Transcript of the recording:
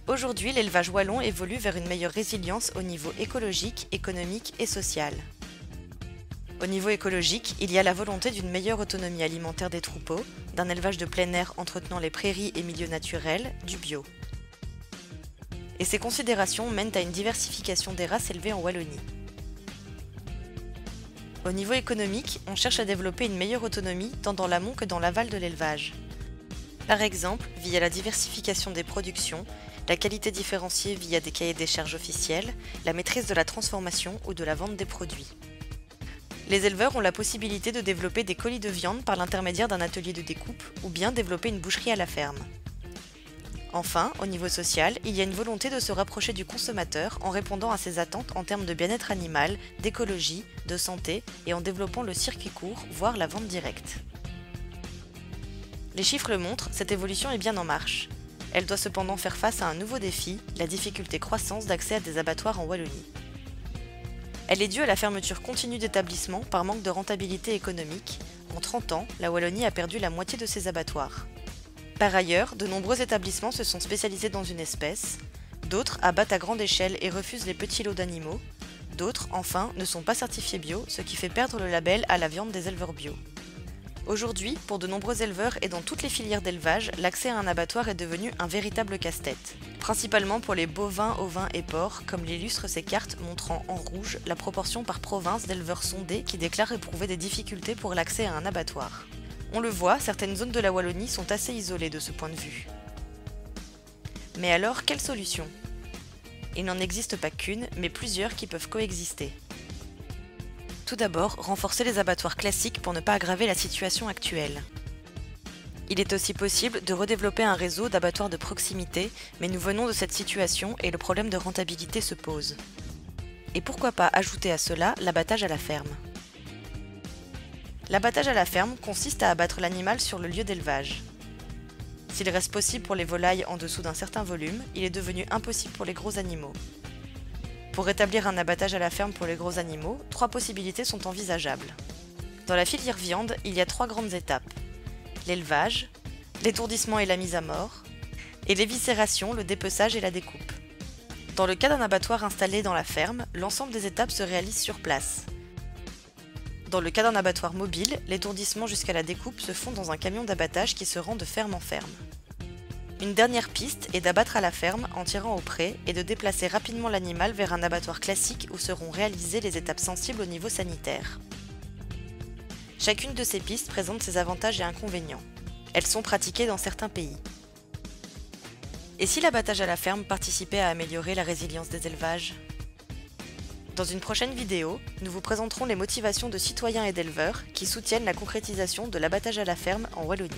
Aujourd'hui, l'élevage wallon évolue vers une meilleure résilience au niveau écologique, économique et social. Au niveau écologique, il y a la volonté d'une meilleure autonomie alimentaire des troupeaux, d'un élevage de plein air entretenant les prairies et milieux naturels, du bio. Et ces considérations mènent à une diversification des races élevées en Wallonie. Au niveau économique, on cherche à développer une meilleure autonomie tant dans l'amont que dans l'aval de l'élevage. Par exemple, via la diversification des productions, la qualité différenciée via des cahiers des charges officiels, la maîtrise de la transformation ou de la vente des produits. Les éleveurs ont la possibilité de développer des colis de viande par l'intermédiaire d'un atelier de découpe ou bien développer une boucherie à la ferme. Enfin, au niveau social, il y a une volonté de se rapprocher du consommateur en répondant à ses attentes en termes de bien-être animal, d'écologie, de santé et en développant le circuit court, voire la vente directe. Les chiffres le montrent, cette évolution est bien en marche. Elle doit cependant faire face à un nouveau défi, la difficulté croissante d'accès à des abattoirs en Wallonie. Elle est due à la fermeture continue d'établissements par manque de rentabilité économique. En 30 ans, la Wallonie a perdu la moitié de ses abattoirs. Par ailleurs, de nombreux établissements se sont spécialisés dans une espèce, d'autres abattent à grande échelle et refusent les petits lots d'animaux, d'autres, enfin, ne sont pas certifiés bio, ce qui fait perdre le label à la viande des éleveurs bio. Aujourd'hui, pour de nombreux éleveurs et dans toutes les filières d'élevage, l'accès à un abattoir est devenu un véritable casse-tête. Principalement pour les bovins, ovins et porcs, comme l'illustrent ces cartes montrant en rouge la proportion par province d'éleveurs sondés qui déclarent éprouver des difficultés pour l'accès à un abattoir. On le voit, certaines zones de la Wallonie sont assez isolées de ce point de vue. Mais alors, quelle solution ? Il n'en existe pas qu'une, mais plusieurs qui peuvent coexister. Tout d'abord, renforcer les abattoirs classiques pour ne pas aggraver la situation actuelle. Il est aussi possible de redévelopper un réseau d'abattoirs de proximité, mais nous venons de cette situation et le problème de rentabilité se pose. Et pourquoi pas ajouter à cela l'abattage à la ferme ? L'abattage à la ferme consiste à abattre l'animal sur le lieu d'élevage. S'il reste possible pour les volailles en dessous d'un certain volume, il est devenu impossible pour les gros animaux. Pour établir un abattage à la ferme pour les gros animaux, 3 possibilités sont envisageables. Dans la filière viande, il y a 3 grandes étapes. L'élevage, l'étourdissement et la mise à mort, et l'éviscération, le dépeçage et la découpe. Dans le cas d'un abattoir installé dans la ferme, l'ensemble des étapes se réalisent sur place. Dans le cas d'un abattoir mobile, l'étourdissement jusqu'à la découpe se font dans un camion d'abattage qui se rend de ferme en ferme. Une dernière piste est d'abattre à la ferme en tirant au pré et de déplacer rapidement l'animal vers un abattoir classique où seront réalisées les étapes sensibles au niveau sanitaire. Chacune de ces pistes présente ses avantages et inconvénients. Elles sont pratiquées dans certains pays. Et si l'abattage à la ferme participait à améliorer la résilience des élevages ? Dans une prochaine vidéo, nous vous présenterons les motivations de citoyens et d'éleveurs qui soutiennent la concrétisation de l'abattage à la ferme en Wallonie.